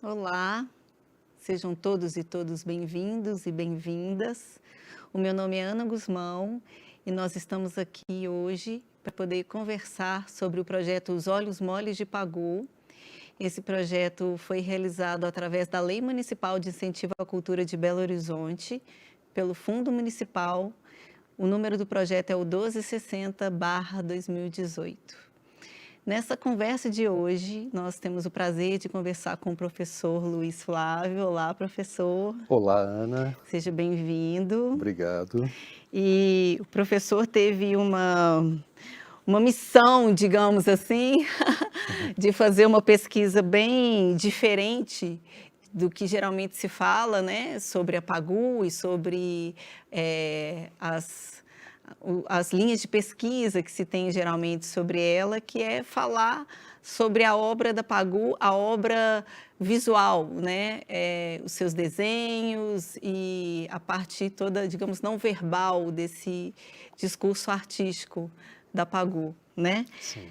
Olá, sejam todos e todas bem-vindos e bem-vindas. O meu nome é Ana Guzmão e nós estamos aqui hoje para poder conversar sobre o projeto Os Olhos Moles de Pagu. Esse projeto foi realizado através da Lei Municipal de Incentivo à Cultura de Belo Horizonte, pelo Fundo Municipal. O número do projeto é o 1260/2018. Nessa conversa de hoje, nós temos o prazer de conversar com o professor Luiz Flávio. Olá, professor. Olá, Ana. Seja bem-vindo. Obrigado. E o professor teve uma missão, digamos assim, de fazer uma pesquisa bem diferente do que geralmente se fala, né, sobre a Pagu e sobre as linhas de pesquisa que se tem geralmente sobre ela, que é falar sobre a obra da Pagu, a obra visual, né? Os seus desenhos e a parte toda, digamos, não verbal desse discurso artístico da Pagu, né? Sim.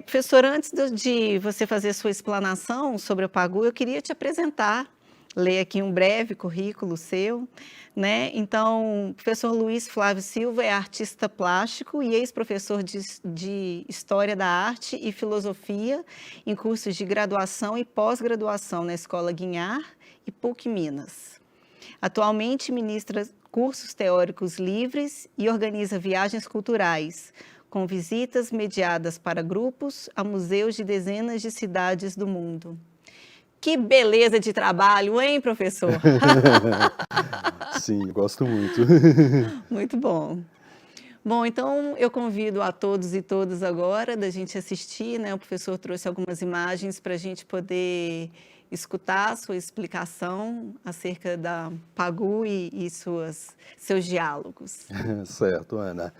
Professor, antes de você fazer sua explanação sobre a Pagu, eu queria te apresentar, ler aqui um breve currículo seu, né? Então, o professor Luiz Flávio Silva é artista plástico e ex-professor de História da Arte e Filosofia em cursos de graduação e pós-graduação na Escola Guinhar e PUC Minas. Atualmente ministra cursos teóricos livres e organiza viagens culturais, com visitas mediadas para grupos a museus de dezenas de cidades do mundo. Que beleza de trabalho, hein, professor? Sim, gosto muito. Muito bom. Bom, então eu convido a todos e todas agora da gente assistir, né? O professor trouxe algumas imagens para a gente poder escutar a sua explicação acerca da Pagu e seus diálogos. Certo, Ana.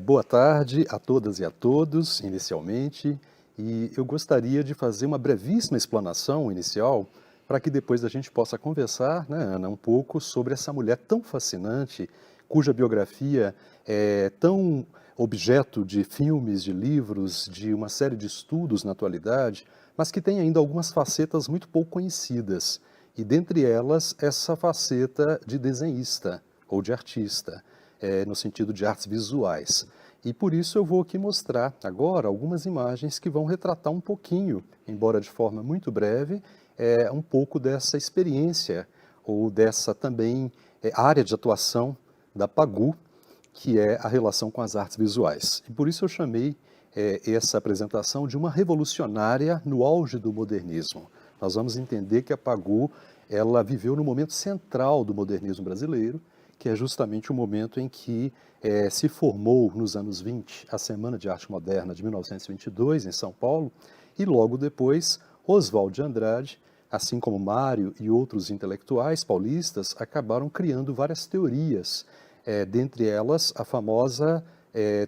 Boa tarde a todas e a todos, inicialmente, e eu gostaria de fazer uma brevíssima explanação inicial para que depois a gente possa conversar, né, Ana, um pouco sobre essa mulher tão fascinante, cuja biografia é tão objeto de filmes, de livros, de uma série de estudos na atualidade, mas que tem ainda algumas facetas muito pouco conhecidas, e dentre elas essa faceta de desenhista ou de artista, no sentido de artes visuais. E por isso eu vou aqui mostrar agora algumas imagens que vão retratar um pouquinho, embora de forma muito breve, um pouco dessa experiência ou dessa também área de atuação da Pagu, que é a relação com as artes visuais. E por isso eu chamei essa apresentação de uma revolucionária no auge do modernismo. Nós vamos entender que a Pagu, ela viveu no momento central do modernismo brasileiro, que é justamente o momento em que se formou, nos anos 20, a Semana de Arte Moderna de 1922, em São Paulo, e logo depois, Oswald de Andrade, assim como Mário e outros intelectuais paulistas, acabaram criando várias teorias, dentre elas a famosa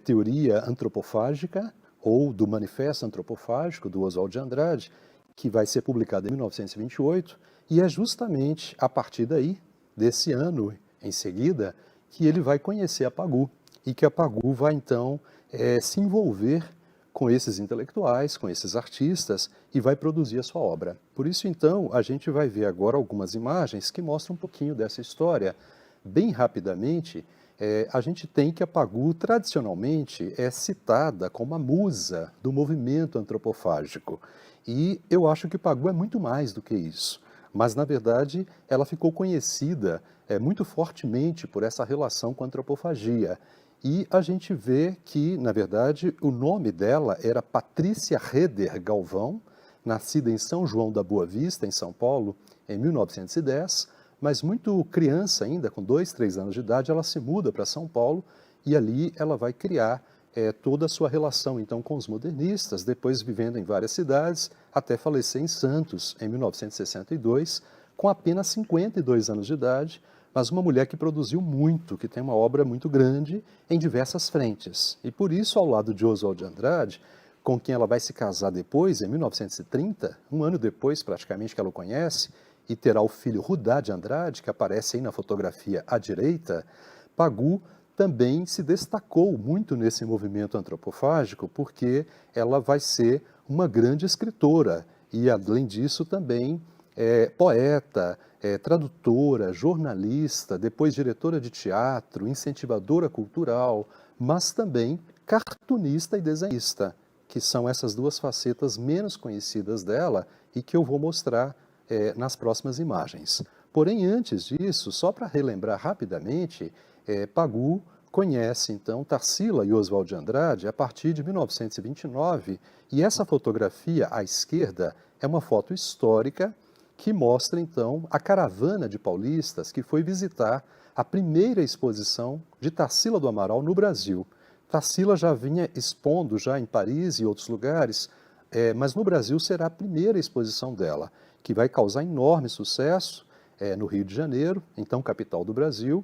teoria antropofágica, ou do Manifesto Antropofágico, do Oswald de Andrade, que vai ser publicado em 1928, e é justamente a partir daí, desse ano em seguida, que ele vai conhecer a Pagu, e que a Pagu vai então se envolver com esses intelectuais, com esses artistas, e vai produzir a sua obra. Por isso, então, a gente vai ver agora algumas imagens que mostram um pouquinho dessa história. Bem rapidamente, a gente tem que a Pagu, tradicionalmente, é citada como a musa do movimento antropofágico. E eu acho que Pagu é muito mais do que isso. Mas, na verdade, ela ficou conhecida muito fortemente por essa relação com a antropofagia. E a gente vê que, na verdade, o nome dela era Patrícia Reder Galvão, nascida em São João da Boa Vista, em São Paulo, em 1910, mas muito criança ainda, com 2, 3 anos de idade, ela se muda para São Paulo e ali ela vai criar toda a sua relação então com os modernistas, depois vivendo em várias cidades, até falecer em Santos, em 1962, com apenas 52 anos de idade, mas uma mulher que produziu muito, que tem uma obra muito grande em diversas frentes. E por isso, ao lado de Oswald de Andrade, com quem ela vai se casar depois, em 1930, um ano depois praticamente que ela o conhece, e terá o filho Rudá de Andrade, que aparece aí na fotografia à direita, Pagu também se destacou muito nesse movimento antropofágico, porque ela vai ser uma grande escritora e, além disso, também poeta, tradutora, jornalista, depois diretora de teatro, incentivadora cultural, mas também cartunista e desenhista, que são essas duas facetas menos conhecidas dela e que eu vou mostrar nas próximas imagens. Porém, antes disso, só para relembrar rapidamente, Pagou conhece, então, Tarsila e Oswald de Andrade a partir de 1929, e essa fotografia à esquerda é uma foto histórica que mostra, então, a caravana de paulistas que foi visitar a primeira exposição de Tarsila do Amaral no Brasil. Tarsila já vinha expondo já em Paris e outros lugares, mas no Brasil será a primeira exposição dela, que vai causar enorme sucesso no Rio de Janeiro, então capital do Brasil,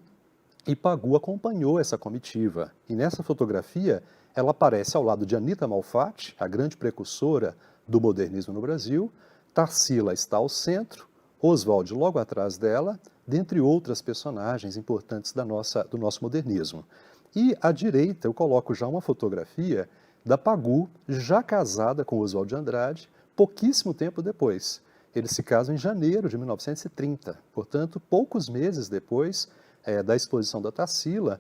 e Pagou acompanhou essa comitiva. E nessa fotografia, ela aparece ao lado de Anita Malfatti, a grande precursora do modernismo no Brasil. Tarsila está ao centro, Oswald logo atrás dela, dentre outras personagens importantes do nosso modernismo. E à direita eu coloco já uma fotografia da Pagou, já casada com Oswald de Andrade, pouquíssimo tempo depois. Eles se casam em janeiro de 1930, portanto, poucos meses depois da exposição da Tarsila,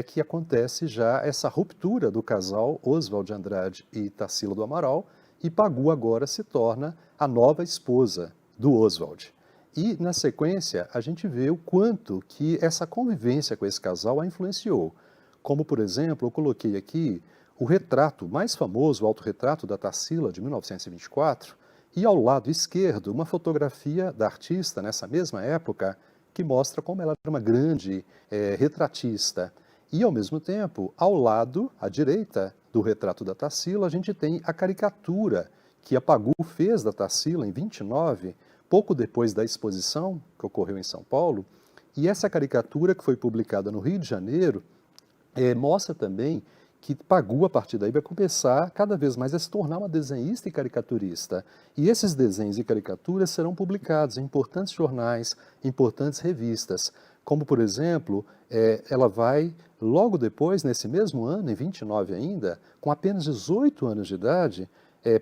que acontece já essa ruptura do casal Oswald de Andrade e Tarsila do Amaral, e Pagou agora se torna a nova esposa do Oswald. E, na sequência, a gente vê o quanto que essa convivência com esse casal a influenciou. Como, por exemplo, eu coloquei aqui o retrato mais famoso, o autorretrato da Tarsila, de 1924, e ao lado esquerdo, uma fotografia da artista, nessa mesma época, que mostra como ela era uma grande retratista. E, ao mesmo tempo, ao lado, à direita do retrato da Tarsila, a gente tem a caricatura que a Pagou fez da Tarsila em 29, pouco depois da exposição que ocorreu em São Paulo. E essa caricatura, que foi publicada no Rio de Janeiro, mostra também que Pagou, a partir daí, vai começar cada vez mais a se tornar uma desenhista e caricaturista. E esses desenhos e caricaturas serão publicados em importantes jornais, importantes revistas, como, por exemplo, ela vai, logo depois, nesse mesmo ano, em 29 ainda, com apenas 18 anos de idade,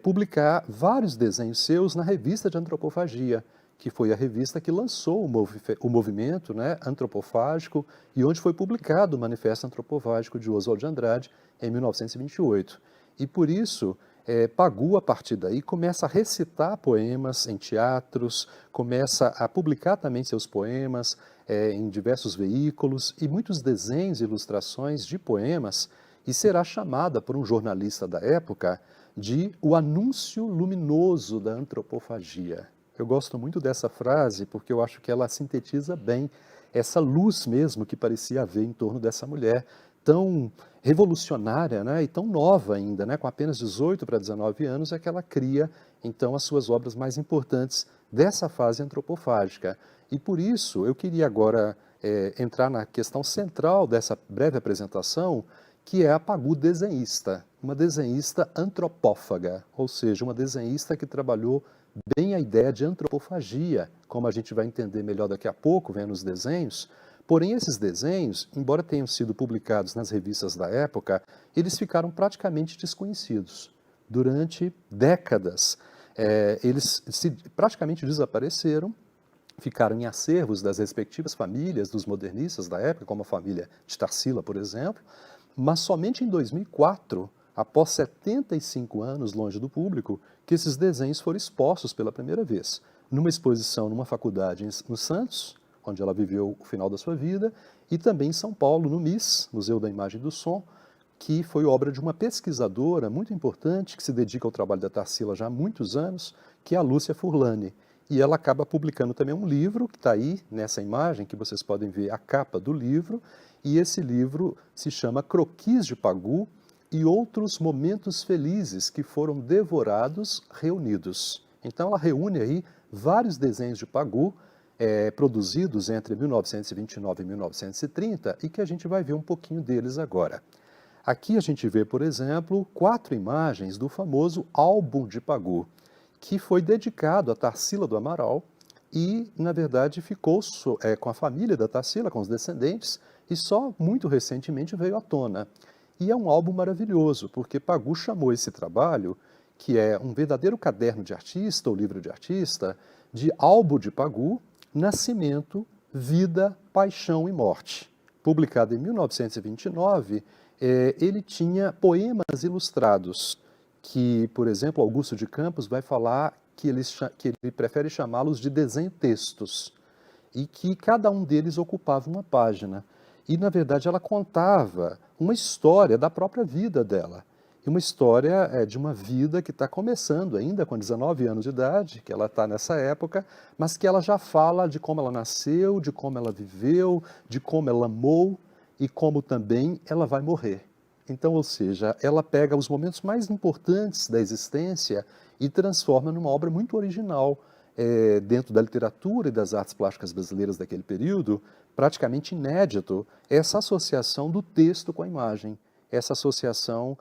publicar vários desenhos seus na revista de Antropofagia, que foi a revista que lançou o movimento, né, antropofágico, e onde foi publicado o Manifesto Antropofágico de Oswald de Andrade, em 1928. E por isso, Pagou, a partir daí, começa a recitar poemas em teatros, começa a publicar também seus poemas em diversos veículos, e muitos desenhos e ilustrações de poemas, e será chamada por um jornalista da época de o anúncio luminoso da antropofagia. Eu gosto muito dessa frase porque eu acho que ela sintetiza bem essa luz mesmo que parecia haver em torno dessa mulher tão revolucionária, né, e tão nova ainda, né, com apenas 18 para 19 anos, é que ela cria então as suas obras mais importantes dessa fase antropofágica. E por isso eu queria agora entrar na questão central dessa breve apresentação, que é a Pagou desenhista, uma desenhista antropófaga, ou seja, uma desenhista que trabalhou bem a ideia de antropofagia, como a gente vai entender melhor daqui a pouco, vendo os desenhos. Porém, esses desenhos, embora tenham sido publicados nas revistas da época, eles ficaram praticamente desconhecidos. Durante décadas, eles praticamente desapareceram, ficaram em acervos das respectivas famílias dos modernistas da época, como a família de Tarsila, por exemplo, mas somente em 2004, após 75 anos longe do público, que esses desenhos foram expostos pela primeira vez, numa exposição numa faculdade no Santos, onde ela viveu o final da sua vida, e também em São Paulo, no MIS, Museu da Imagem e do Som, que foi obra de uma pesquisadora muito importante, que se dedica ao trabalho da Tarsila já há muitos anos, que é a Lúcia Furlani. E ela acaba publicando também um livro, que está aí nessa imagem, que vocês podem ver a capa do livro, e esse livro se chama Croquis de Pagou e Outros Momentos Felizes que Foram Devorados, Reunidos. Então ela reúne aí vários desenhos de Pagou, produzidos entre 1929 e 1930, e que a gente vai ver um pouquinho deles agora. Aqui a gente vê, por exemplo, 4 imagens do famoso álbum de Pagou, que foi dedicado a Tarsila do Amaral e, na verdade, ficou com a família da Tarsila, com os descendentes, e só muito recentemente veio à tona. E é um álbum maravilhoso, porque Pagou chamou esse trabalho, que é um verdadeiro caderno de artista ou livro de artista, de Albo de Pagu, Nascimento, Vida, Paixão e Morte. Publicado em 1929, ele tinha poemas ilustrados, que, por exemplo, Augusto de Campos vai falar que ele prefere chamá-los de desenho-textos, e que cada um deles ocupava uma página. E, na verdade, ela contava uma história da própria vida dela. E uma história de uma vida que está começando ainda com 19 anos de idade, que ela está nessa época, mas que ela já fala de como ela nasceu, de como ela viveu, de como ela amou e como também ela vai morrer. Então, ou seja, ela pega os momentos mais importantes da existência e transforma numa obra muito original, dentro da literatura e das artes plásticas brasileiras daquele período, praticamente inédito, essa associação do texto com a imagem, essa associação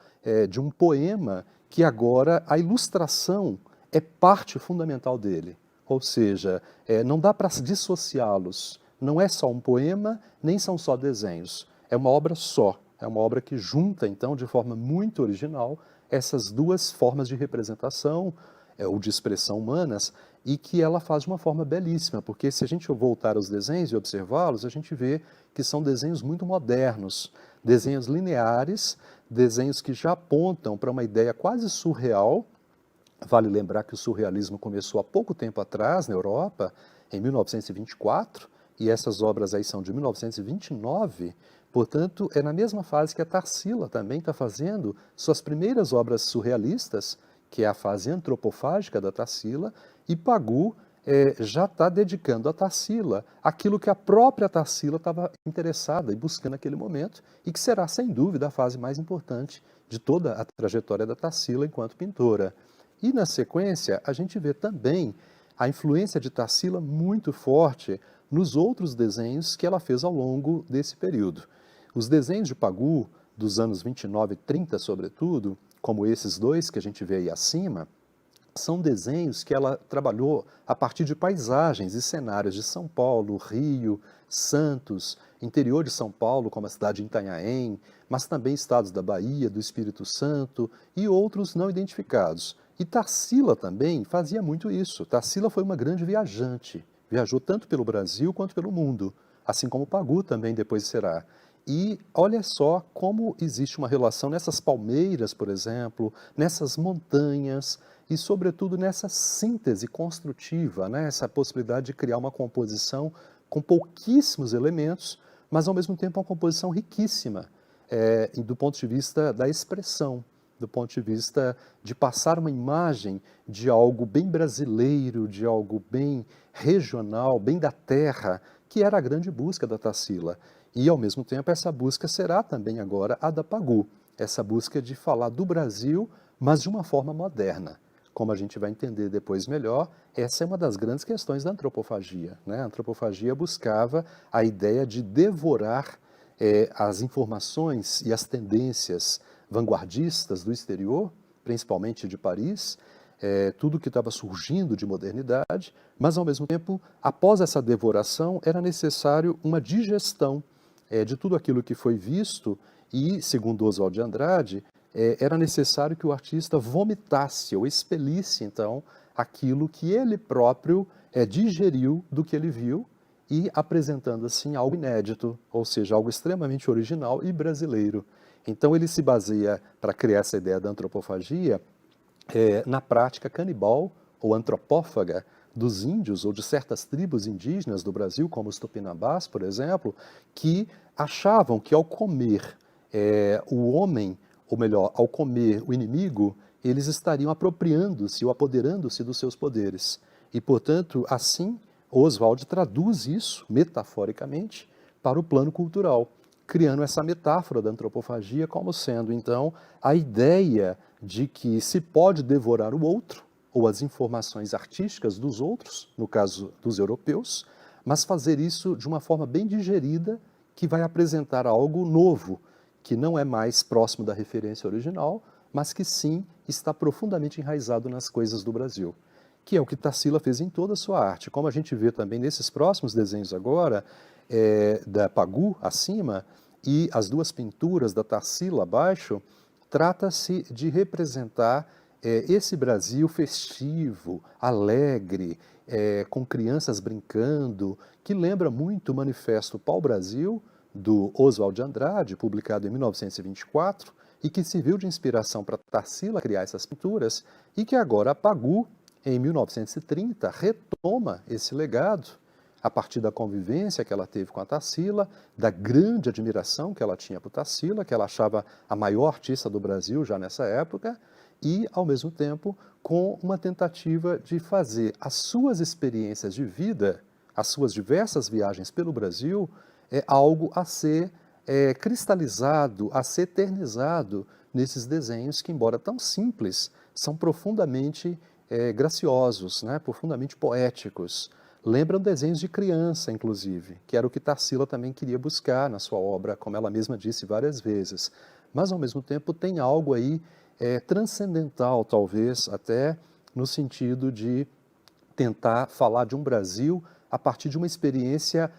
de um poema que agora a ilustração é parte fundamental dele. Ou seja, não dá para dissociá-los, não é só um poema, nem são só desenhos, é uma obra só. É uma obra que junta, então, de forma muito original, essas duas formas de representação ou de expressão humanas, e que ela faz de uma forma belíssima, porque se a gente voltar aos desenhos e observá-los, a gente vê que são desenhos muito modernos, desenhos lineares, desenhos que já apontam para uma ideia quase surreal. Vale lembrar que o surrealismo começou há pouco tempo atrás na Europa, em 1924, e essas obras aí são de 1929, portanto, é na mesma fase que a Tarsila também está fazendo suas primeiras obras surrealistas, que é a fase antropofágica da Tarsila, e Pagu já está dedicando a Tarsila aquilo que a própria Tarsila estava interessada e buscando naquele momento, e que será, sem dúvida, a fase mais importante de toda a trajetória da Tarsila enquanto pintora. E, na sequência, a gente vê também a influência de Tarsila muito forte nos outros desenhos que ela fez ao longo desse período. Os desenhos de Pagu, dos anos 29 e 30, sobretudo, como esses dois que a gente vê aí acima, são desenhos que ela trabalhou a partir de paisagens e cenários de São Paulo, Rio, Santos, interior de São Paulo, como a cidade de Itanhaém, mas também estados da Bahia, do Espírito Santo e outros não identificados. E Tarsila também fazia muito isso. Tarsila foi uma grande viajante, viajou tanto pelo Brasil quanto pelo mundo, assim como Pagu também depois será. E olha só como existe uma relação nessas palmeiras, por exemplo, nessas montanhas e, sobretudo, nessa síntese construtiva, né? Essa possibilidade de criar uma composição com pouquíssimos elementos, mas, ao mesmo tempo, uma composição riquíssima do ponto de vista da expressão, do ponto de vista de passar uma imagem de algo bem brasileiro, de algo bem regional, bem da terra, que era a grande busca da Tarsila. E, ao mesmo tempo, essa busca será também agora a da Pagu, essa busca de falar do Brasil, mas de uma forma moderna. Como a gente vai entender depois melhor, essa é uma das grandes questões da antropofagia, né? A antropofagia buscava a ideia de devorar as informações e as tendências vanguardistas do exterior, principalmente de Paris, tudo que estava surgindo de modernidade, mas, ao mesmo tempo, após essa devoração, era necessário uma digestão de tudo aquilo que foi visto e, segundo Oswald de Andrade, era necessário que o artista vomitasse ou expelisse, então, aquilo que ele próprio digeriu do que ele viu e apresentando, assim, algo inédito, ou seja, algo extremamente original e brasileiro. Então, ele se baseia, para criar essa ideia da antropofagia, na prática canibal ou antropófaga dos índios ou de certas tribos indígenas do Brasil, como os Tupinambás, por exemplo, que achavam que ao comer o homem, ou melhor, ao comer o inimigo, eles estariam apropriando-se ou apoderando-se dos seus poderes. E, portanto, assim, Oswald traduz isso, metaforicamente, para o plano cultural, criando essa metáfora da antropofagia como sendo, então, a ideia de que se pode devorar o outro, ou as informações artísticas dos outros, no caso dos europeus, mas fazer isso de uma forma bem digerida, que vai apresentar algo novo, que não é mais próximo da referência original, mas que sim está profundamente enraizado nas coisas do Brasil, que é o que Tarsila fez em toda a sua arte. Como a gente vê também nesses próximos desenhos agora, da Pagu acima, e as duas pinturas da Tarsila abaixo, trata-se de representar esse Brasil festivo, alegre, com crianças brincando, que lembra muito o Manifesto Pau-Brasil, do Oswald de Andrade, publicado em 1924, e que serviu de inspiração para Tarsila criar essas pinturas, e que agora a Pagu, em 1930, retoma esse legado, a partir da convivência que ela teve com a Tarsila, da grande admiração que ela tinha por Tarsila, que ela achava a maior artista do Brasil já nessa época, e, ao mesmo tempo, com uma tentativa de fazer as suas experiências de vida, as suas diversas viagens pelo Brasil, algo a ser cristalizado, a ser eternizado nesses desenhos que, embora tão simples, são profundamente graciosos, né? Profundamente poéticos. Lembram desenhos de criança, inclusive, que era o que Tarsila também queria buscar na sua obra, como ela mesma disse várias vezes. Mas, ao mesmo tempo, tem algo aí transcendental, talvez, até no sentido de tentar falar de um Brasil a partir de uma experiência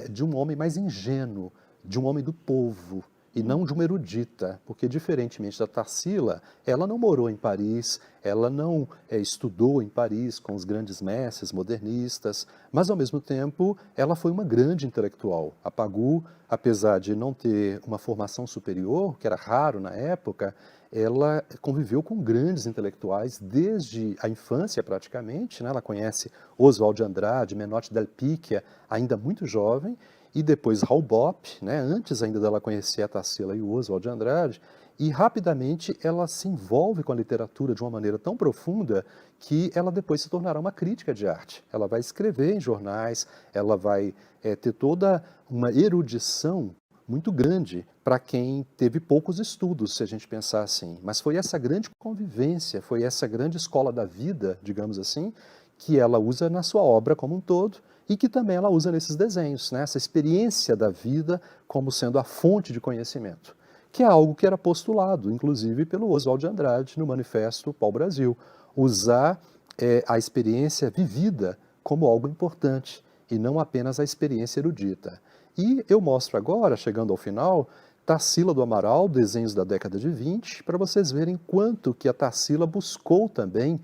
de um homem mais ingênuo, de um homem do povo, e não de uma erudita, porque, diferentemente da Tarsila, ela não morou em Paris, ela não estudou em Paris com os grandes mestres modernistas, mas, ao mesmo tempo, ela foi uma grande intelectual. A Pagu, apesar de não ter uma formação superior, que era raro na época, ela conviveu com grandes intelectuais desde a infância, praticamente, né? Ela conhece Oswald de Andrade, Menotti del Picchia, ainda muito jovem, e depois Raul Bopp, né? Antes ainda dela conhecer a Tarsila e o Oswald de Andrade, e rapidamente ela se envolve com a literatura de uma maneira tão profunda que ela depois se tornará uma crítica de arte. Ela vai escrever em jornais, ela vai ter toda uma erudição muito grande para quem teve poucos estudos, se a gente pensar assim. Mas foi essa grande convivência, foi essa grande escola da vida, digamos assim, que ela usa na sua obra como um todo e que também ela usa nesses desenhos, né? Essa experiência da vida como sendo a fonte de conhecimento, que é algo que era postulado, inclusive, pelo Oswald de Andrade no Manifesto Pau-Brasil. Usar a experiência vivida como algo importante e não apenas a experiência erudita. E eu mostro agora, chegando ao final, Tarsila do Amaral, desenhos da década de 20, para vocês verem quanto que a Tarsila buscou também,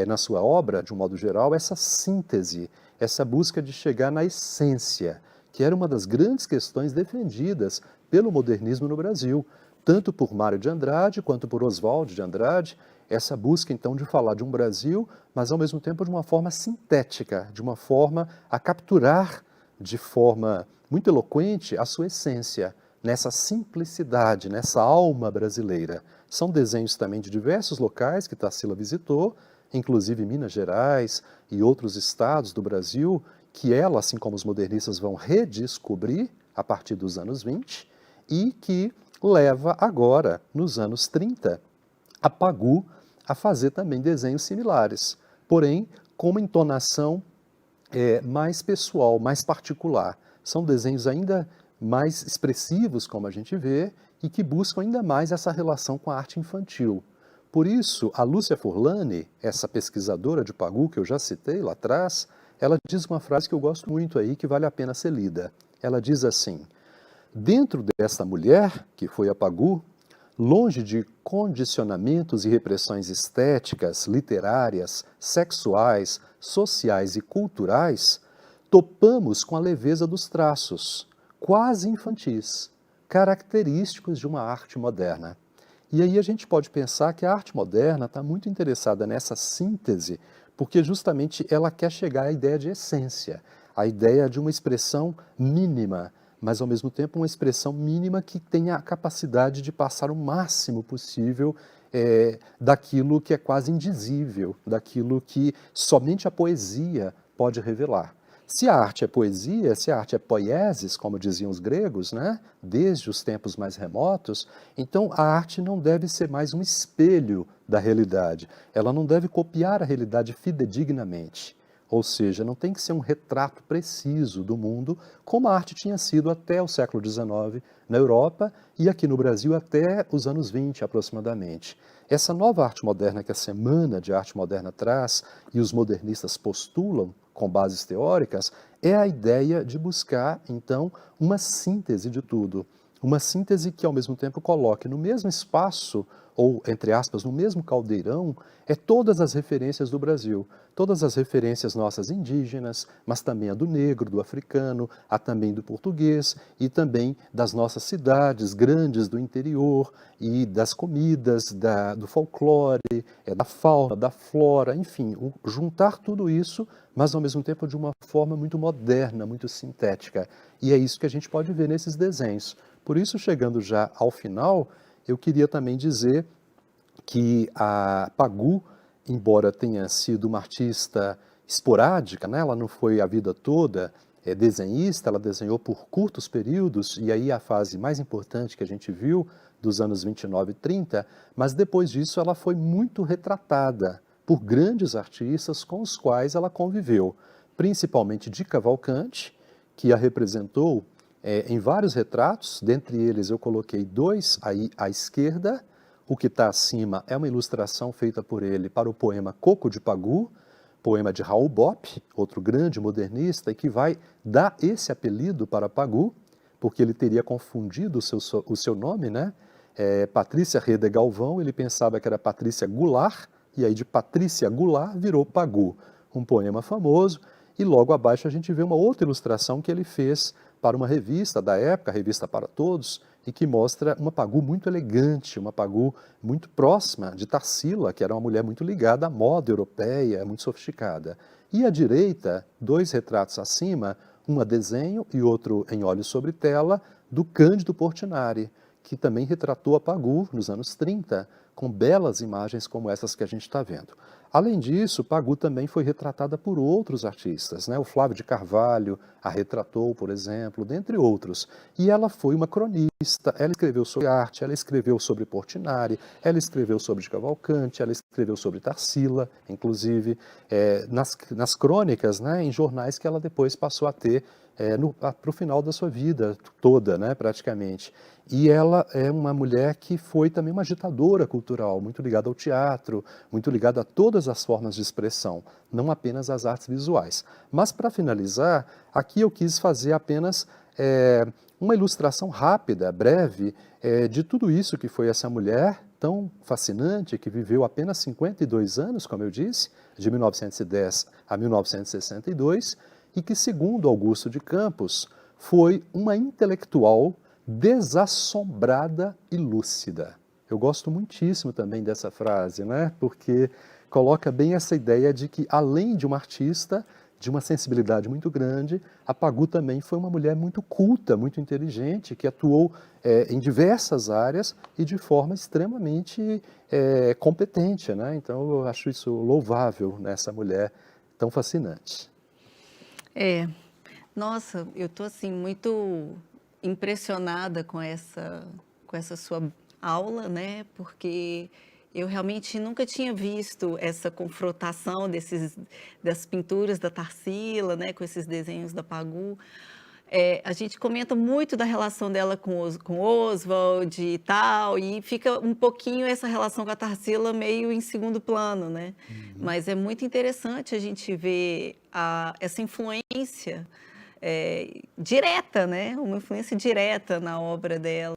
na sua obra, de um modo geral, essa síntese, essa busca de chegar na essência, que era uma das grandes questões defendidas pelo modernismo no Brasil, tanto por Mário de Andrade quanto por Oswald de Andrade, essa busca então de falar de um Brasil, mas ao mesmo tempo de uma forma sintética, de uma forma a capturar de forma muito eloquente a sua essência, nessa simplicidade, nessa alma brasileira. São desenhos também de diversos locais que Tarsila visitou, inclusive Minas Gerais e outros estados do Brasil, que ela, assim como os modernistas, vão redescobrir a partir dos anos 20 e que leva agora, nos anos 30, a Pagu a fazer também desenhos similares, porém com uma entonação mais pessoal, mais particular. São desenhos ainda mais expressivos, como a gente vê, e que buscam ainda mais essa relação com a arte infantil. Por isso, a Lúcia Furlani, essa pesquisadora de Pagu, que eu já citei lá atrás, ela diz uma frase que eu gosto muito aí, que vale a pena ser lida. Ela diz assim: dentro desta mulher, que foi a Pagu, longe de condicionamentos e repressões estéticas, literárias, sexuais, sociais e culturais, topamos com a leveza dos traços, quase infantis, característicos de uma arte moderna. E aí a gente pode pensar que a arte moderna está muito interessada nessa síntese, porque justamente ela quer chegar à ideia de essência, à ideia de uma expressão mínima, mas ao mesmo tempo uma expressão mínima que tenha a capacidade de passar o máximo possível daquilo que é quase indizível, daquilo que somente a poesia pode revelar. Se a arte é poesia, se a arte é poiesis, como diziam os gregos, né, desde os tempos mais remotos, então a arte não deve ser mais um espelho da realidade. Ela não deve copiar a realidade fidedignamente. Ou seja, não tem que ser um retrato preciso do mundo, como a arte tinha sido até o século XIX na Europa e aqui no Brasil até os anos 20 aproximadamente. Essa nova arte moderna que a Semana de Arte Moderna traz e os modernistas postulam com bases teóricas é a ideia de buscar, então, uma síntese de tudo. Uma síntese que, ao mesmo tempo, coloque no mesmo espaço ou, entre aspas, no mesmo caldeirão, é todas as referências do Brasil. Todas as referências nossas indígenas, mas também a do negro, do africano, a também do português e também das nossas cidades grandes do interior e das comidas, do folclore, da fauna, da flora, enfim, juntar tudo isso, mas ao mesmo tempo de uma forma muito moderna, muito sintética. E é isso que a gente pode ver nesses desenhos. Por isso, chegando já ao final, eu queria também dizer que a Pagu, embora tenha sido uma artista esporádica, né, ela não foi a vida toda desenhista, ela desenhou por curtos períodos, e aí a fase mais importante que a gente viu, dos anos 29 e 30, mas depois disso ela foi muito retratada por grandes artistas com os quais ela conviveu, principalmente de Cavalcante, que a representou em vários retratos, dentre eles eu coloquei dois aí à esquerda. O que está acima é uma ilustração feita por ele para o poema Coco de Pagu, poema de Raul Bopp, outro grande modernista, e que vai dar esse apelido para Pagu, porque ele teria confundido o seu nome, né? Patrícia Reda Galvão, ele pensava que era Patrícia Goulart, e aí de Patrícia Goulart virou Pagu, um poema famoso, e logo abaixo a gente vê uma outra ilustração que ele fez para uma revista da época, a Revista para Todos, e que mostra uma Pagu muito elegante, uma Pagu muito próxima de Tarsila, que era uma mulher muito ligada à moda europeia, muito sofisticada. E à direita, dois retratos acima, um a desenho e outro em óleo sobre tela, do Cândido Portinari, que também retratou a Pagu nos anos 30, com belas imagens como essas que a gente está vendo. Além disso, Pagu também foi retratada por outros artistas, né? O Flávio de Carvalho a retratou, por exemplo, dentre outros. E ela foi uma cronista, ela escreveu sobre arte, ela escreveu sobre Portinari, ela escreveu sobre Cavalcante, ela escreveu sobre Tarsila, inclusive, nas crônicas, né? Em jornais que ela depois passou a ter para o final da sua vida toda, né, praticamente. E ela é uma mulher que foi também uma agitadora cultural, muito ligada ao teatro, muito ligada a todas as formas de expressão, não apenas às artes visuais. Mas, para finalizar, aqui eu quis fazer apenas uma ilustração rápida, breve, de tudo isso que foi essa mulher tão fascinante, que viveu apenas 52 anos, como eu disse, de 1910 a 1962, e que, segundo Augusto de Campos, foi uma intelectual desassombrada e lúcida. Eu gosto muitíssimo também dessa frase, né? Porque coloca bem essa ideia de que, além de uma artista, de uma sensibilidade muito grande, a Pagu também foi uma mulher muito culta, muito inteligente, que atuou em diversas áreas e de forma extremamente competente, né? Então eu acho isso louvável nessa mulher tão fascinante. Nossa, eu estou assim muito impressionada com essa sua aula, né? Porque eu realmente nunca tinha visto essa confrontação das pinturas da Tarsila, né? Com esses desenhos da Pagu. A gente comenta muito da relação dela com Oswald e tal, e fica um pouquinho essa relação com a Tarsila meio em segundo plano, né? Mas é muito interessante a gente ver essa influência direta, né? Uma influência direta na obra dela.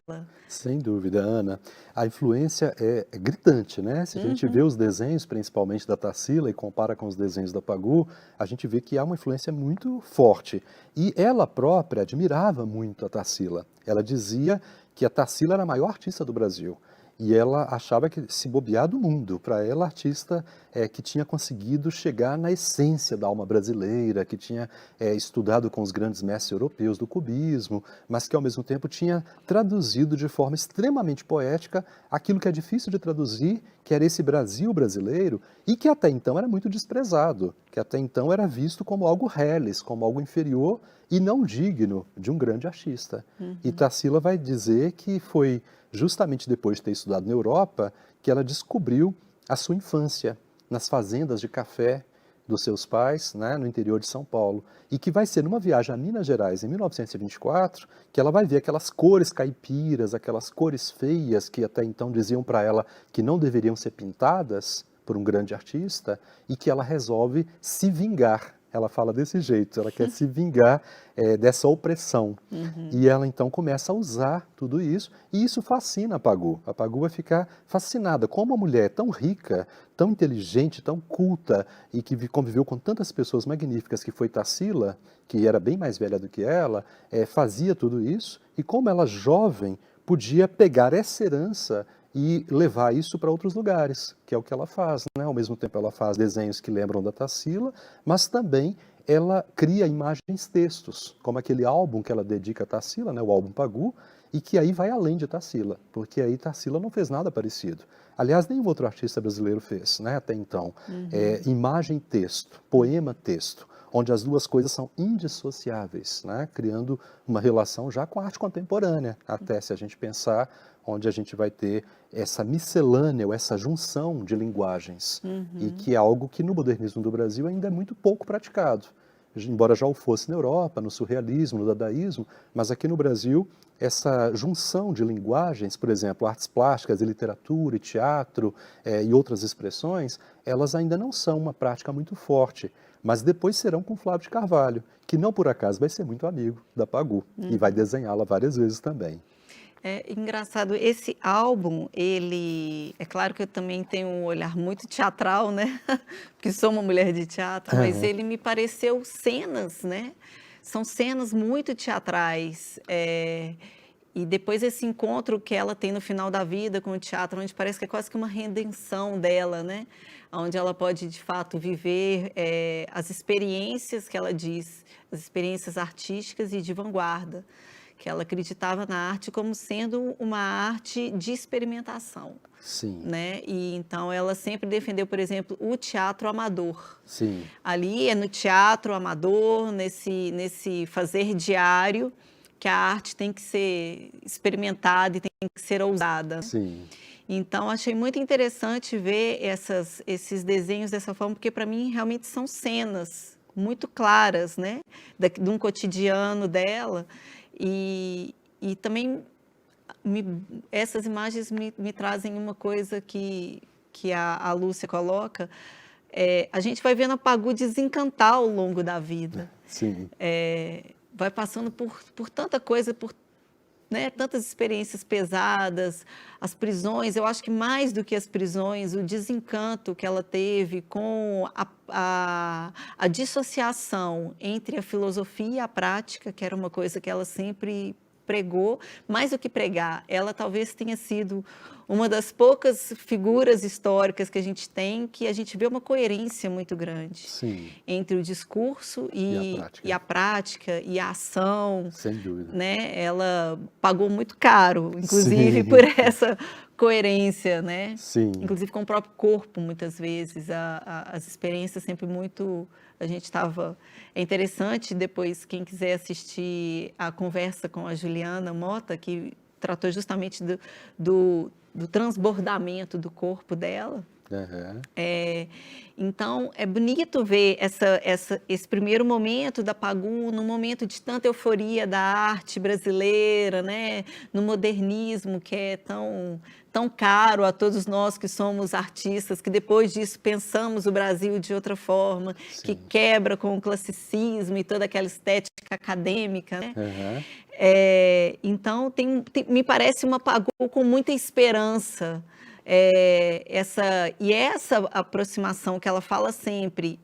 Sem dúvida, Ana. A influência é gritante, né? Se a gente vê os desenhos, principalmente da Tarsila, e compara com os desenhos da Pagu, a gente vê que há uma influência muito forte. E ela própria admirava muito a Tarsila. Ela dizia que a Tarsila era a maior artista do Brasil. E ela achava que se bobear do mundo. Para ela, artista que tinha conseguido chegar na essência da alma brasileira, que tinha estudado com os grandes mestres europeus do cubismo, mas que ao mesmo tempo tinha traduzido de forma extremamente poética aquilo que é difícil de traduzir, que era esse Brasil brasileiro, e que até então era muito desprezado, que até então era visto como algo reles, como algo inferior e não digno de um grande artista. E Tarsila vai dizer que foi justamente depois de ter estudado na Europa que ela descobriu a sua infância nas fazendas de café dos seus pais, né, no interior de São Paulo, e que vai ser numa viagem a Minas Gerais em 1924 que ela vai ver aquelas cores caipiras, aquelas cores feias que até então diziam para ela que não deveriam ser pintadas por um grande artista, e que ela resolve se vingar ela fala desse jeito, ela quer se vingar dessa opressão. E ela então começa a usar tudo isso, e isso fascina a Pagu. A Pagu vai ficar fascinada. Como uma mulher tão rica, tão inteligente, tão culta, e que conviveu com tantas pessoas magníficas, que foi Tarsila, que era bem mais velha do que ela, fazia tudo isso, e como ela, jovem, podia pegar essa herança e levar isso para outros lugares, que é o que ela faz, né? Ao mesmo tempo ela faz desenhos que lembram da Tarsila, mas também ela cria imagens, textos, como aquele álbum que ela dedica a Tarsila, né? O álbum Pagu, e que aí vai além de Tarsila, porque aí Tarsila não fez nada parecido. Aliás, nenhum outro artista brasileiro fez, né? Até então. Imagem, texto, poema, texto, onde as duas coisas são indissociáveis, né? Criando uma relação já com a arte contemporânea, até se a gente pensar onde a gente vai ter essa miscelânea, ou essa junção de linguagens, e que é algo que no modernismo do Brasil ainda é muito pouco praticado, embora já o fosse na Europa, no surrealismo, no dadaísmo, mas aqui no Brasil essa junção de linguagens, por exemplo, artes plásticas, e literatura, e teatro e outras expressões, elas ainda não são uma prática muito forte, mas depois serão com Flávio de Carvalho, que não por acaso vai ser muito amigo da Pagu, e vai desenhá-la várias vezes também. É engraçado, esse álbum, ele... É claro que eu também tenho um olhar muito teatral, né? Porque sou uma mulher de teatro, mas ele me pareceu cenas, né? São cenas muito teatrais. E depois esse encontro que ela tem no final da vida com o teatro, onde parece que é quase que uma redenção dela, né? Onde ela pode, de fato, viver as experiências que ela diz, as experiências artísticas e de vanguarda, que ela acreditava na arte como sendo uma arte de experimentação. Sim. Né? E então ela sempre defendeu, por exemplo, o teatro amador. Sim. Ali é no teatro amador, nesse fazer diário, que a arte tem que ser experimentada e tem que ser ousada. Sim. Então, achei muito interessante ver esses desenhos dessa forma, porque para mim realmente são cenas muito claras, né? De um cotidiano dela. E também essas imagens me trazem uma coisa que a Lúcia coloca. A gente vai vendo a Pagu desencantar ao longo da vida. Sim. Vai passando por tanta coisa, né, tantas experiências pesadas, as prisões. Eu acho que mais do que as prisões, o desencanto que ela teve com a dissociação entre a filosofia e a prática, que era uma coisa que ela sempre pregou. Mais do que pregar, ela talvez tenha sido uma das poucas figuras históricas que a gente tem, que a gente vê uma coerência muito grande. Sim. Entre o discurso e a prática e a ação. Sem dúvida. Né? Ela pagou muito caro, inclusive, por essa coerência, né? Sim. Inclusive com o próprio corpo, muitas vezes. As experiências sempre muito... A gente estava... É interessante, depois, quem quiser assistir a conversa com a Juliana Mota, que tratou justamente do transbordamento do corpo dela. Então, é bonito ver esse primeiro momento da Pagu, num momento de tanta euforia da arte brasileira, né? No modernismo, que é tão caro a todos nós que somos artistas, que depois disso pensamos o Brasil de outra forma, Sim. que quebra com o classicismo e toda aquela estética acadêmica, né? Então, me parece uma Pagu com muita esperança. Essa aproximação que ela fala sempre,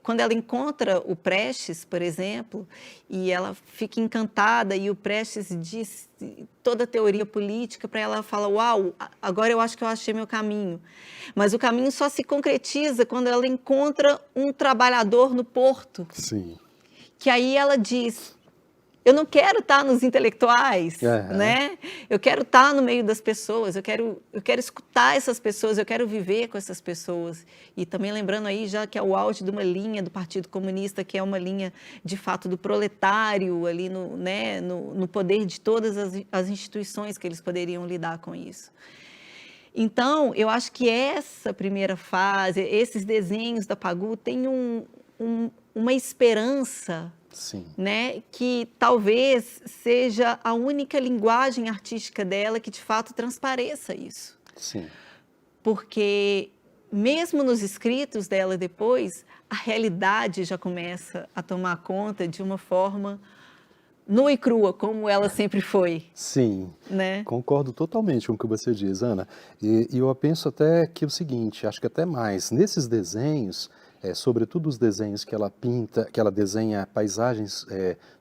quando ela encontra o Prestes, por exemplo, e ela fica encantada, e o Prestes diz toda a teoria política para ela, fala: uau, agora eu acho que eu achei meu caminho. Mas o caminho só se concretiza quando ela encontra um trabalhador no porto. Sim. Que aí ela diz: eu não quero estar nos intelectuais, né? Eu quero estar no meio das pessoas, eu quero escutar essas pessoas, eu quero viver com essas pessoas. E também lembrando aí, já que é o auge de uma linha do Partido Comunista, que é uma linha, de fato, do proletário ali no poder de todas as instituições que eles poderiam lidar com isso. Então, eu acho que essa primeira fase, esses desenhos da Pagu, têm uma esperança. Sim. Né, que talvez seja a única linguagem artística dela que de fato transpareça isso. Sim. Porque mesmo nos escritos dela depois, a realidade já começa a tomar conta de uma forma nua e crua, como ela sempre foi, Sim, né? concordo totalmente com o que você diz, Ana. E eu penso até que é o seguinte, acho que até mais, nesses desenhos, sobretudo os desenhos que ela pinta, que ela desenha paisagens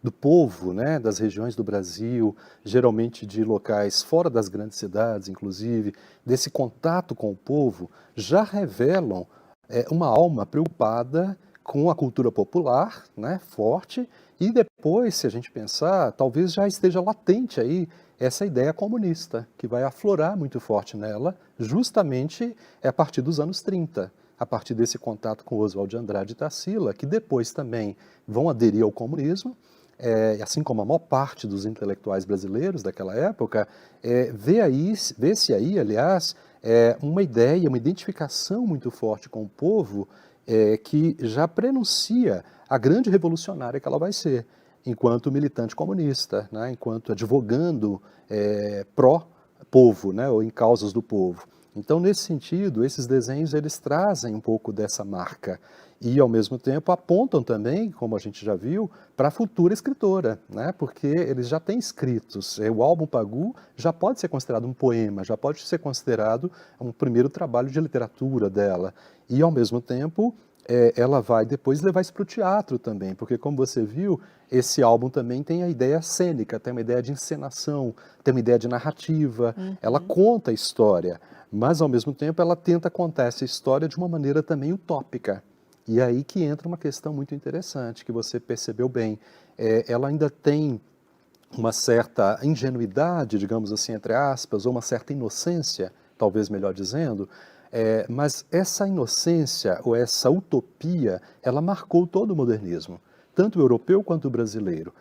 do povo, né, das regiões do Brasil, geralmente de locais fora das grandes cidades, inclusive, desse contato com o povo, já revelam uma alma preocupada com a cultura popular, né, forte, e depois, se a gente pensar, talvez já esteja latente aí essa ideia comunista, que vai aflorar muito forte nela, justamente a partir dos anos 30, a partir desse contato com Oswald de Andrade e Tarsila, que depois também vão aderir ao comunismo, assim como a maior parte dos intelectuais brasileiros daquela época, vê-se aí, aliás, uma ideia, uma identificação muito forte com o povo, que já prenuncia a grande revolucionária que ela vai ser, enquanto militante comunista, né, enquanto advogando pró-povo, né, ou em causas do povo. Então, nesse sentido, esses desenhos eles trazem um pouco dessa marca e, ao mesmo tempo, apontam também, como a gente já viu, para a futura escritora, né, porque eles já têm escritos. O álbum Pagu já pode ser considerado um poema, já pode ser considerado um primeiro trabalho de literatura dela. E, ao mesmo tempo, ela vai depois levar isso para o teatro também, porque, como você viu, esse álbum também tem a ideia cênica, tem uma ideia de encenação, tem uma ideia de narrativa, ela conta a história, mas, ao mesmo tempo, ela tenta contar essa história de uma maneira também utópica. E aí que entra uma questão muito interessante, que você percebeu bem. Ela ainda tem uma certa ingenuidade, digamos assim, entre aspas, ou uma certa inocência, talvez melhor dizendo, mas essa inocência ou essa utopia, ela marcou todo o modernismo, tanto o europeu quanto o brasileiro.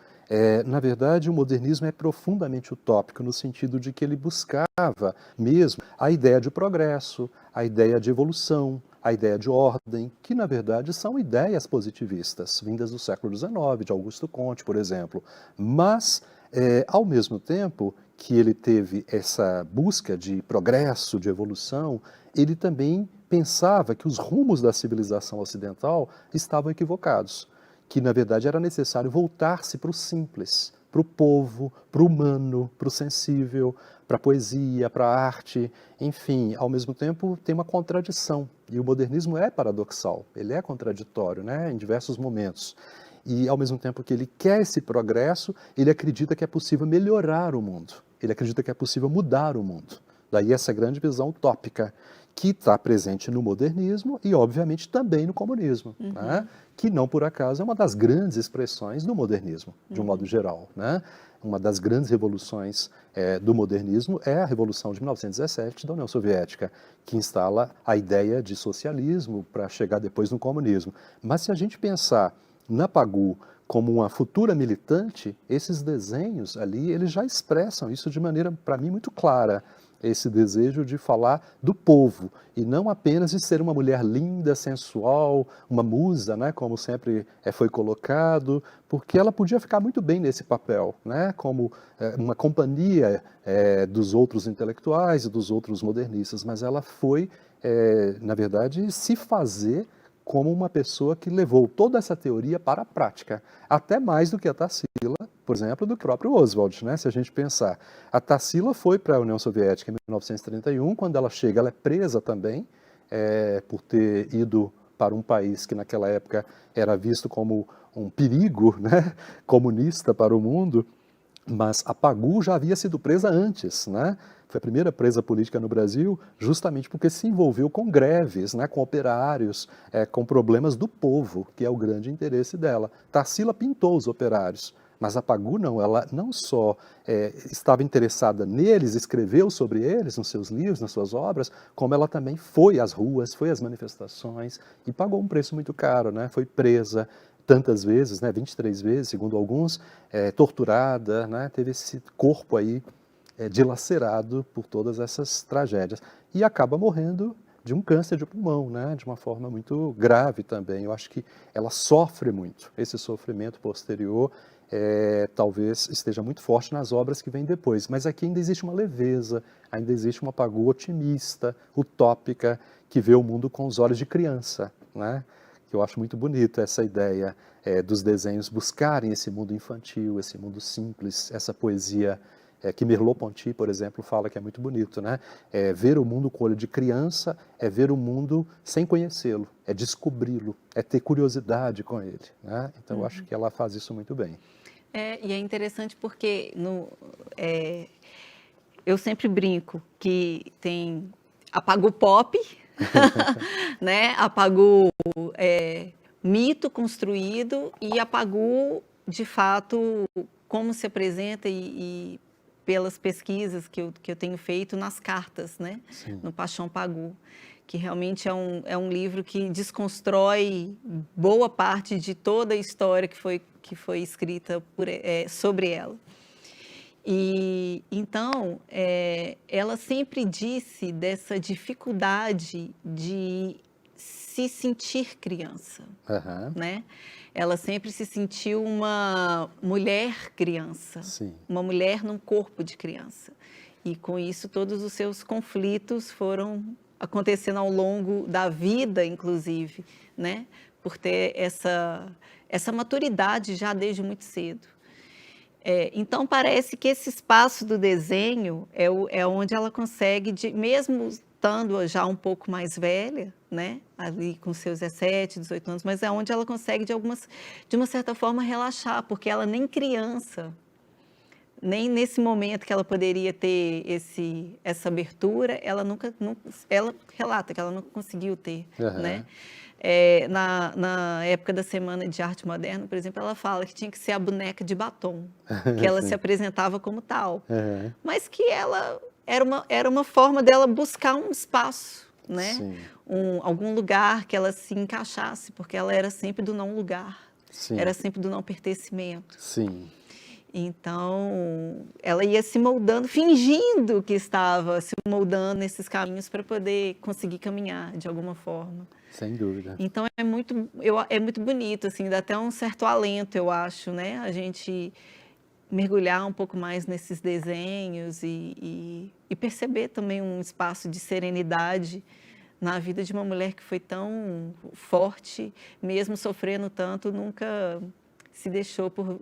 Na verdade, o modernismo é profundamente utópico, no sentido de que ele buscava mesmo a ideia de progresso, a ideia de evolução, a ideia de ordem, que na verdade são ideias positivistas, vindas do século XIX, de Augusto Comte, por exemplo. Mas, ao mesmo tempo que ele teve essa busca de progresso, de evolução, ele também pensava que os rumos da civilização ocidental estavam equivocados, que na verdade era necessário voltar-se para o simples, para o povo, para o humano, para o sensível, para a poesia, para a arte, enfim, ao mesmo tempo tem uma contradição, e o modernismo é paradoxal, ele é contraditório, né, em diversos momentos. E ao mesmo tempo que ele quer esse progresso, ele acredita que é possível melhorar o mundo, ele acredita que é possível mudar o mundo. Daí essa grande visão utópica, que está presente no modernismo e, obviamente, também no comunismo, né? Que não por acaso é uma das grandes expressões do modernismo, de um modo geral, né? Uma das grandes revoluções do modernismo é a Revolução de 1917 da União Soviética, que instala a ideia de socialismo para chegar depois no comunismo. Mas se a gente pensar na Pagu como uma futura militante, esses desenhos ali, eles já expressam isso de maneira, para mim, muito clara. Esse desejo de falar do povo, e não apenas de ser uma mulher linda, sensual, uma musa, né, como sempre foi colocado, porque ela podia ficar muito bem nesse papel, né, como uma companhia dos outros intelectuais e dos outros modernistas, mas ela foi, na verdade, se fazer como uma pessoa que levou toda essa teoria para a prática, até mais do que a Tarsila, por exemplo, do próprio Oswald, né? Se a gente pensar. A Tarsila foi para a União Soviética em 1931, quando ela chega, ela é presa também, por ter ido para um país que naquela época era visto como um perigo, né, comunista para o mundo, mas a Pagu já havia sido presa antes, né? Foi a primeira presa política no Brasil, justamente porque se envolveu com greves, né, com operários, com problemas do povo, que é o grande interesse dela. Tarsila pintou os operários, mas a Pagu não, ela não só estava interessada neles, escreveu sobre eles nos seus livros, nas suas obras, como ela também foi às ruas, foi às manifestações e pagou um preço muito caro, né? Foi presa tantas vezes, né, 23 vezes, segundo alguns, torturada, né, teve esse corpo aí dilacerado por todas essas tragédias e acaba morrendo de um câncer de pulmão, né, de uma forma muito grave também. Eu acho que ela sofre muito, esse sofrimento posterior talvez esteja muito forte nas obras que vêm depois. Mas aqui ainda existe uma leveza, ainda existe uma Pagou otimista, utópica, que vê o mundo com os olhos de criança, né? Que eu acho muito bonito essa ideia dos desenhos buscarem esse mundo infantil, esse mundo simples, essa poesia que Merleau-Ponty, por exemplo, fala que é muito bonito, né? Ver o mundo com o olho de criança é ver o mundo sem conhecê-lo, é descobri-lo, é ter curiosidade com ele, né? Então, eu acho que ela faz isso muito bem. E é interessante porque eu sempre brinco que tem a Pagou pop, né? A Pagou mito construído e a Pagou, de fato, como se apresenta e pelas pesquisas que eu tenho feito nas cartas, né? Sim. No Paixão Pagou, que realmente é um livro que desconstrói boa parte de toda a história que foi escrita sobre ela. E então, ela sempre disse dessa dificuldade de se sentir criança, né? Ela sempre se sentiu uma mulher criança, Sim. uma mulher num corpo de criança. E com isso todos os seus conflitos foram acontecendo ao longo da vida, inclusive, né? Por ter essa maturidade já desde muito cedo. Então, parece que esse espaço do desenho é onde ela consegue, mesmo estando já um pouco mais velha, né, ali com seus 17, 18 anos, mas é onde ela consegue, de uma certa forma, relaxar, porque ela nem criança, nem nesse momento que ela poderia ter essa abertura, ela relata que ela nunca conseguiu ter, né? Na época da Semana de Arte Moderna, por exemplo, ela fala que tinha que ser a boneca de batom, que ela se apresentava como tal, mas que ela era uma forma dela buscar um espaço, né? Algum lugar que ela se encaixasse, porque ela era sempre do não lugar, era sempre do não pertencimento. Sim. Então, ela ia se moldando, fingindo que estava se moldando nesses caminhos para poder conseguir caminhar de alguma forma. Sem dúvida. Então, é muito bonito, assim, dá até um certo alento, eu acho, né? A gente mergulhar um pouco mais nesses desenhos e perceber também um espaço de serenidade na vida de uma mulher que foi tão forte, mesmo sofrendo tanto, nunca se deixou por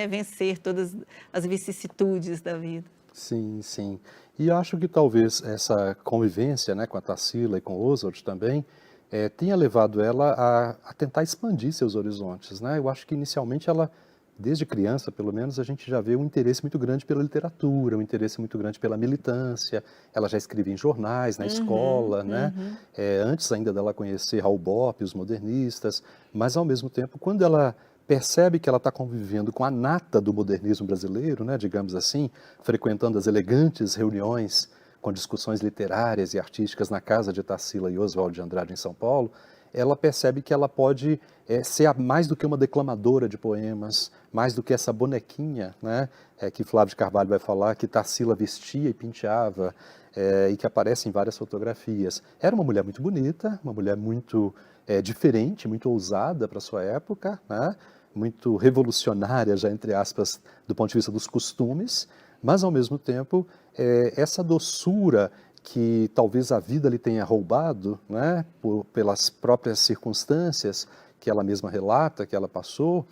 vencer todas as vicissitudes da vida. Sim, sim. E acho que talvez essa convivência, né, com a Tarsila e com o Oswald também, tenha levado ela a tentar expandir seus horizontes, né? Eu acho que inicialmente ela, desde criança pelo menos, a gente já vê um interesse muito grande pela literatura, um interesse muito grande pela militância. Ela já escrevia em jornais, na escola, né? Antes ainda dela conhecer Raul Bopp, os modernistas, mas ao mesmo tempo, quando ela percebe que ela está convivendo com a nata do modernismo brasileiro, né, digamos assim, frequentando as elegantes reuniões com discussões literárias e artísticas na casa de Tarsila e Oswald de Andrade em São Paulo, ela percebe que ela pode ser mais do que uma declamadora de poemas, mais do que essa bonequinha, né, que Flávio de Carvalho vai falar, que Tarsila vestia e penteava, e que aparece em várias fotografias. Era uma mulher muito bonita, uma mulher muito diferente, muito ousada para sua época, né, muito revolucionária, já entre aspas, do ponto de vista dos costumes, mas ao mesmo tempo essa doçura que talvez a vida lhe tenha roubado, né, pelas próprias circunstâncias que ela mesma relata, que ela passou,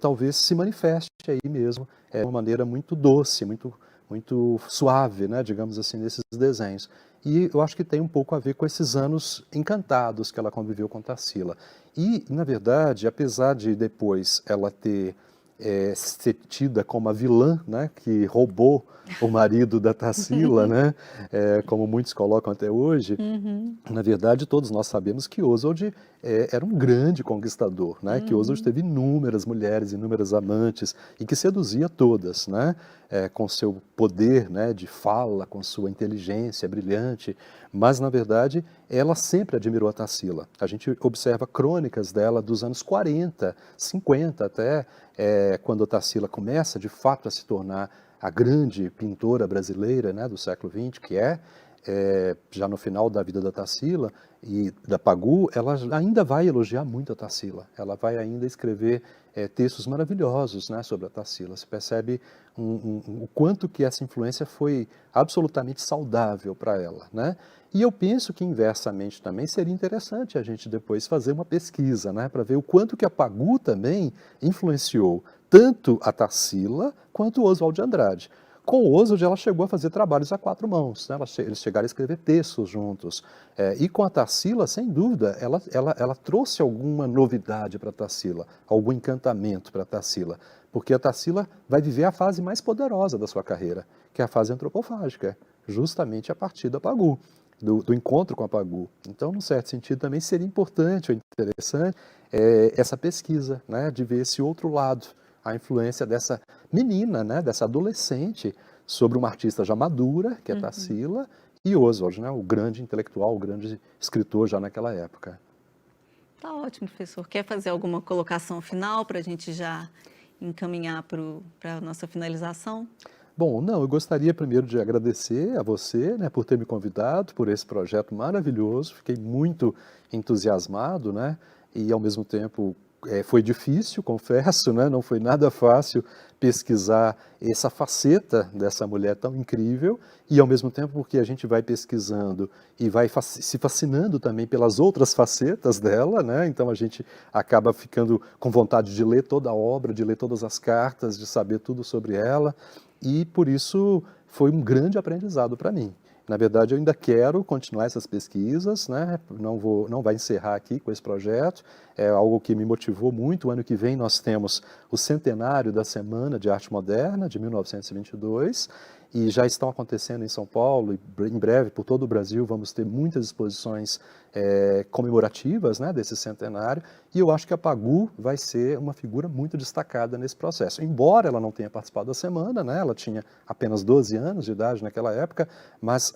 talvez se manifeste aí mesmo de uma maneira muito doce, muito suave, né, digamos assim, nesses desenhos. E eu acho que tem um pouco a ver com esses anos encantados que ela conviveu com Tarsila. E, na verdade, apesar de depois ela ter ser tida como a vilã, né, que roubou o marido da Tarsila, né, como muitos colocam até hoje, na verdade todos nós sabemos que Oswald era um grande conquistador, né, que Oswald teve inúmeras mulheres, inúmeras amantes e que seduzia todas, né, com seu poder, né, de fala, com sua inteligência brilhante, mas na verdade ela sempre admirou a Tarsila. A gente observa crônicas dela dos anos 40, 50 até, quando a Tarsila começa de fato a se tornar a grande pintora brasileira, né, do século XX, que já no final da vida da Tarsila e da Pagú, ela ainda vai elogiar muito a Tarsila. Ela vai ainda escrever textos maravilhosos, né, sobre a Tarsila. Você percebe o quanto que essa influência foi absolutamente saudável para ela, né? E eu penso que inversamente também seria interessante a gente depois fazer uma pesquisa, né, para ver o quanto que a Pagú também influenciou tanto a Tarsila quanto o Oswald de Andrade. Com o Oswald, ela chegou a fazer trabalhos a quatro mãos, né? Eles chegaram a escrever textos juntos. E com a Tarsila, sem dúvida, ela trouxe alguma novidade para a Tarsila, algum encantamento para a Tarsila, porque a Tarsila vai viver a fase mais poderosa da sua carreira, que é a fase antropofágica, justamente a partir da Pagú, do encontro com a Pagú. Então, num certo sentido, também seria importante ou interessante essa pesquisa, né? De ver esse outro lado, a influência dessa menina, né, dessa adolescente, sobre uma artista já madura, que é Tarsila, e Oswald, né, o grande intelectual, o grande escritor já naquela época. Tá ótimo, professor. Quer fazer alguma colocação final para a gente já encaminhar para a nossa finalização? Bom, não, eu gostaria primeiro de agradecer a você, né, por ter me convidado, por esse projeto maravilhoso. Fiquei muito entusiasmado, né, e ao mesmo tempo foi difícil, confesso, né, não foi nada fácil pesquisar essa faceta dessa mulher tão incrível, e ao mesmo tempo porque a gente vai pesquisando e vai se fascinando também pelas outras facetas dela, né, então a gente acaba ficando com vontade de ler toda a obra, de ler todas as cartas, de saber tudo sobre ela. E por isso foi um grande aprendizado para mim. Na verdade, eu ainda quero continuar essas pesquisas, né? Não vai encerrar aqui com esse projeto, é algo que me motivou muito. O ano que vem nós temos o centenário da Semana de Arte Moderna, de 1922, e já estão acontecendo em São Paulo, e em breve por todo o Brasil vamos ter muitas exposições comemorativas, né, desse centenário, e eu acho que a Pagú vai ser uma figura muito destacada nesse processo. Embora ela não tenha participado da Semana, né, ela tinha apenas 12 anos de idade naquela época, mas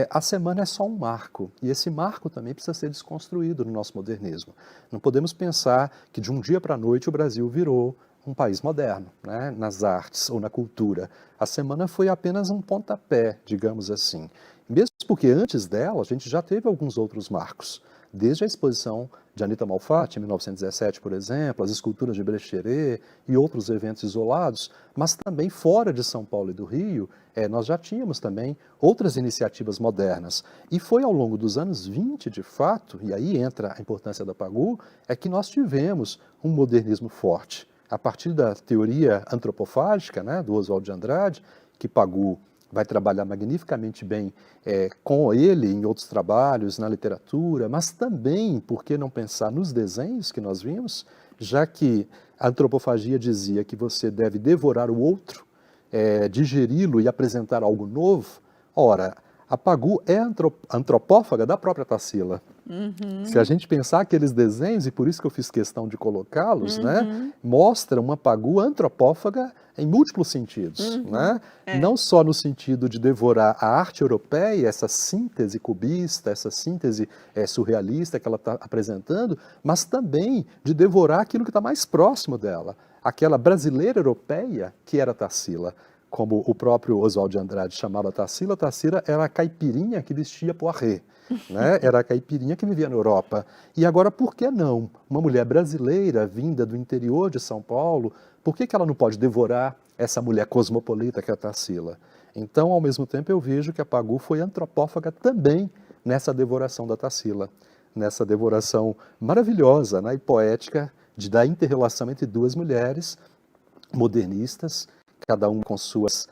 a Semana é só um marco, e esse marco também precisa ser desconstruído no nosso modernismo. Não podemos pensar que de um dia para a noite o Brasil virou um país moderno, né, nas artes ou na cultura. A Semana foi apenas um pontapé, digamos assim. Mesmo porque antes dela, a gente já teve alguns outros marcos. Desde a exposição de Anita Malfatti, em 1917, por exemplo, as esculturas de Brecheret e outros eventos isolados, mas também fora de São Paulo e do Rio, nós já tínhamos também outras iniciativas modernas. E foi ao longo dos anos 20, de fato, e aí entra a importância da Pagú, é que nós tivemos um modernismo forte. A partir da teoria antropofágica, né, do Oswald de Andrade, que Pagú vai trabalhar magnificamente bem com ele em outros trabalhos, na literatura, mas também, por que não pensar nos desenhos que nós vimos, já que a antropofagia dizia que você deve devorar o outro, digeri-lo e apresentar algo novo. Ora, a Pagú é antropófaga da própria Tarsila. Se a gente pensar aqueles desenhos, e por isso que eu fiz questão de colocá-los, né, mostra uma Pagú antropófaga em múltiplos sentidos, né? Não só no sentido de devorar a arte europeia, essa síntese cubista, essa síntese surrealista que ela está apresentando, mas também de devorar aquilo que está mais próximo dela, aquela brasileira europeia que era Tarsila. Como o próprio Oswald de Andrade chamava Tarsila, Tarsila era a caipirinha que vestia Poiré, né? Era a caipirinha que vivia na Europa. E agora, por que não? Uma mulher brasileira, vinda do interior de São Paulo, por que ela não pode devorar essa mulher cosmopolita que é a Tarsila? Então, ao mesmo tempo, eu vejo que a Pagú foi antropófaga também nessa devoração da Tarsila, nessa devoração maravilhosa, né, e poética da inter-relação entre duas mulheres modernistas, cada uma com suas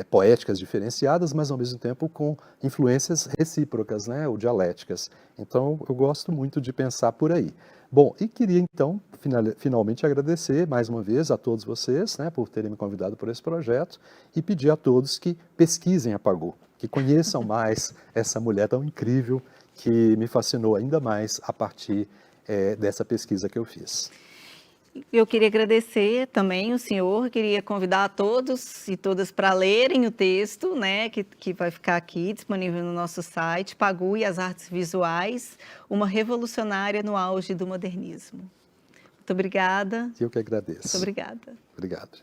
poéticas diferenciadas, mas ao mesmo tempo com influências recíprocas, né, ou dialéticas. Então, eu gosto muito de pensar por aí. Bom, e queria então finalmente agradecer mais uma vez a todos vocês, né, por terem me convidado por esse projeto e pedir a todos que pesquisem a Pagú, que conheçam mais essa mulher tão incrível que me fascinou ainda mais a partir dessa pesquisa que eu fiz. Eu queria agradecer também o senhor, queria convidar a todos e todas para lerem o texto, né, que vai ficar aqui disponível no nosso site, Pagú e as Artes Visuais, uma revolucionária no auge do modernismo. Muito obrigada. Eu que agradeço. Muito obrigada. Obrigado.